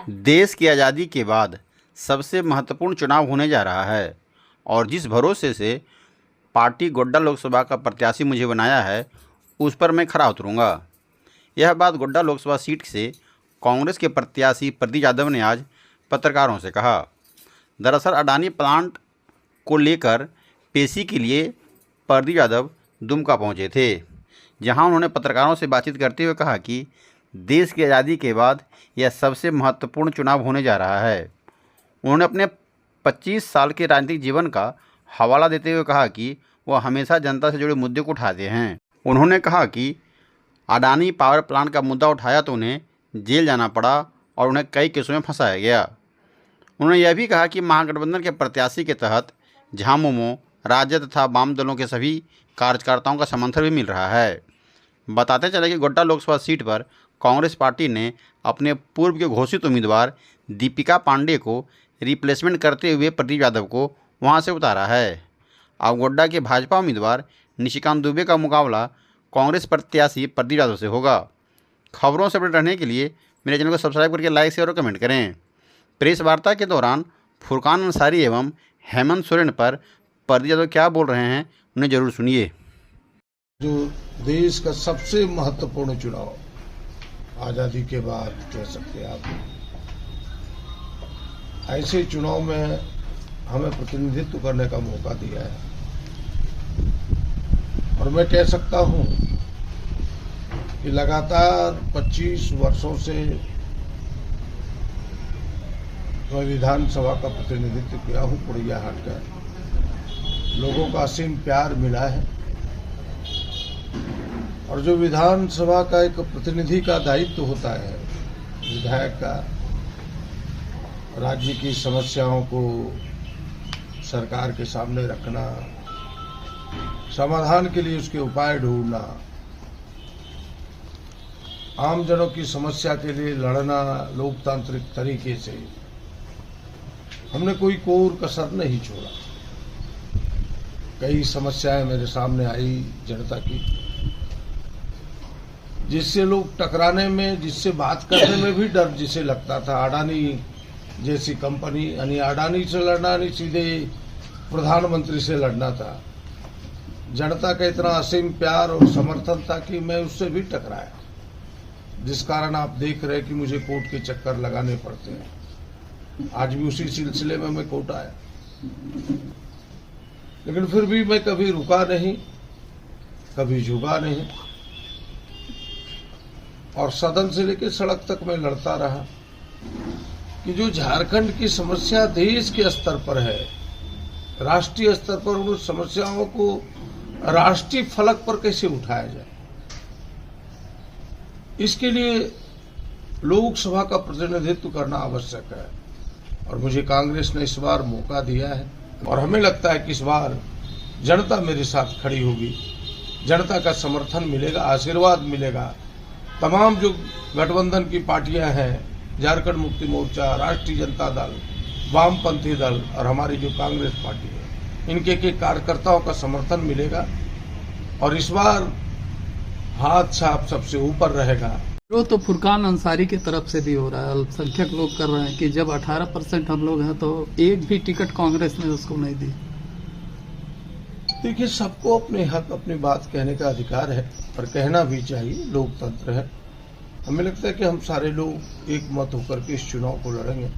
देश की आज़ादी के बाद सबसे महत्वपूर्ण चुनाव होने जा रहा है और जिस भरोसे से पार्टी गोड्डा लोकसभा का प्रत्याशी मुझे बनाया है उस पर मैं खरा उतरूंगा। यह बात गोड्डा लोकसभा सीट से कांग्रेस के प्रत्याशी प्रदीप यादव ने आज पत्रकारों से कहा। दरअसल अडानी प्लांट को लेकर पेशी के लिए प्रदीप यादव दुमका पहुंचे थे, जहां उन्होंने पत्रकारों से बातचीत करते हुए कहा कि देश की आज़ादी के बाद यह सबसे महत्वपूर्ण चुनाव होने जा रहा है। उन्होंने अपने 25 साल के राजनीतिक जीवन का हवाला देते हुए कहा कि वह हमेशा जनता से जुड़े मुद्दे को उठाते हैं। उन्होंने कहा कि अडानी पावर प्लांट का मुद्दा उठाया तो उन्हें जेल जाना पड़ा और उन्हें कई केसों में फंसाया गया। उन्होंने यह भी कहा कि महागठबंधन के प्रत्याशी के तहत झामुमो, राजद तथा वाम दलों के सभी कार्यकर्ताओं का समर्थन भी मिल रहा है। बताते चले कि गोड्डा लोकसभा सीट पर कांग्रेस पार्टी ने अपने पूर्व के घोषित उम्मीदवार दीपिका पांडे को रिप्लेसमेंट करते हुए प्रदीप यादव को वहां से उतारा है। अब गोड्डा के भाजपा उम्मीदवार निशिकांत दुबे का मुकाबला कांग्रेस प्रत्याशी प्रदीप यादव से होगा। खबरों से अपडेट रहने के लिए मेरे चैनल को सब्सक्राइब करके लाइक शेयर और कमेंट करें। प्रेस वार्ता के दौरान फुरकान अंसारी एवं हेमंत सोरेन पर प्रदीप यादव क्या बोल रहे हैं उन्हें जरूर सुनिए। जो देश का सबसे महत्वपूर्ण चुनाव आज़ादी के बाद कह सकते हैं आप, ऐसे चुनाव में हमें प्रतिनिधित्व करने का मौका दिया है और मैं कह सकता हूं कि लगातार 25 वर्षों से मैं विधानसभा का प्रतिनिधित्व किया हूं। पुड़िया हाट का लोगों का असीम प्यार मिला है और जो विधानसभा का एक प्रतिनिधि का दायित्व होता है, विधायक का, राज्य की समस्याओं को सरकार के सामने रखना, समाधान के लिए उसके उपाय ढूंढना, आम जनों की समस्या के लिए लड़ना लोकतांत्रिक तरीके से, हमने कोई कोर कसर नहीं छोड़ा। कई समस्याएं मेरे सामने आई जनता की, जिससे लोग टकराने में, जिससे बात करने में भी डर जिसे लगता था। अडानी जैसी कंपनी, यानी अडानी से लड़ना नहीं, सीधे प्रधानमंत्री से लड़ना था। जनता का इतना असीम प्यार और समर्थन था कि मैं उससे भी टकराया, जिस कारण आप देख रहे हैं कि मुझे कोर्ट के चक्कर लगाने पड़ते हैं। आज भी उसी सिलसिले में मैं कोर्ट आया, लेकिन फिर भी मैं कभी रुका नहीं, कभी झुका नहीं और सदन से लेकर सड़क तक मैं लड़ता रहा कि जो झारखंड की समस्या देश के स्तर पर है, राष्ट्रीय स्तर पर, उन समस्याओं को राष्ट्रीय फलक पर कैसे उठाया जाए। इसके लिए लोकसभा का प्रतिनिधित्व करना आवश्यक है और मुझे कांग्रेस ने इस बार मौका दिया है और हमें लगता है कि इस बार जनता मेरे साथ खड़ी होगी, जनता का समर्थन मिलेगा, आशीर्वाद मिलेगा। तमाम जो गठबंधन की पार्टियां हैं, झारखंड मुक्ति मोर्चा, राष्ट्रीय जनता दल, वामपंथी दल और हमारी जो कांग्रेस पार्टी है, इनके कार्यकर्ताओं का समर्थन मिलेगा और इस बार हाथ छाप सबसे ऊपर रहेगा। जो तो फुरकान अंसारी की तरफ से भी हो रहा है, अल्पसंख्यक लोग कर रहे हैं कि जब 18% हम लोग हैं तो एक भी टिकट कांग्रेस ने उसको नहीं दी। देखिए, सबको अपने हक, अपनी बात कहने का अधिकार है और कहना भी चाहिए, लोकतंत्र है। हमें लगता है कि हम सारे लोग एक मत होकर के इस चुनाव को लड़ेंगे।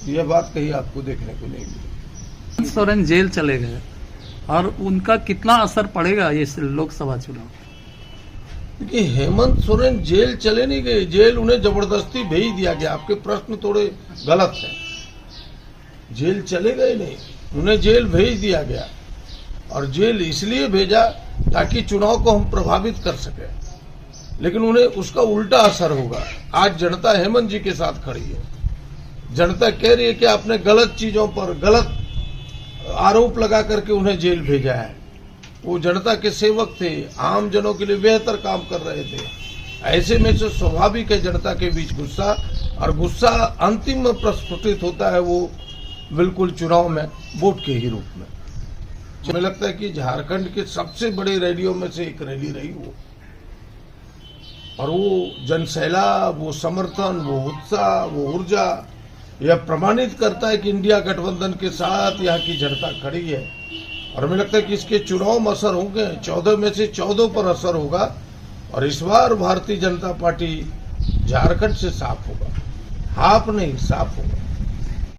यह बात कहीं आपको देखने को नहीं मिली। सोरेन जेल चले गए और उनका कितना असर पड़ेगा ये लोकसभा चुनाव? देखिए, हेमंत सोरेन जेल चले नहीं गए, जेल उन्हें जबरदस्ती भेज दिया गया। आपके प्रश्न थोड़े गलत हैं। जेल चले गए नहीं, उन्हें जेल भेज दिया गया और जेल इसलिए भेजा ताकि चुनाव को हम प्रभावित कर सके, लेकिन उन्हें उसका उल्टा असर होगा। आज जनता हेमंत जी के साथ खड़ी है। जनता कह रही है कि आपने गलत चीजों पर गलत आरोप लगा करके उन्हें जेल भेजा है। वो जनता के सेवक थे, आम जनों के लिए बेहतर काम कर रहे थे। ऐसे में से स्वाभाविक है जनता के बीच गुस्सा, और गुस्सा अंतिम में प्रस्फुटित होता है वो बिल्कुल चुनाव में वोट के ही रूप में। मुझे लगता है कि झारखंड के सबसे बड़े रैलियों में से एक रैली रही वो। और वो जनसैलाब, वो समर्थन, वो उत्साह, वो ऊर्जा यह प्रमाणित करता है कि इंडिया गठबंधन के साथ यहाँ की जनता खड़ी है। और हमें लगता है कि इसके चुनाव में असर होंगे, 14 में से 14 पर असर होगा और इस बार भारतीय जनता पार्टी झारखंड से साफ होगा, हाफ नहीं साफ होगा।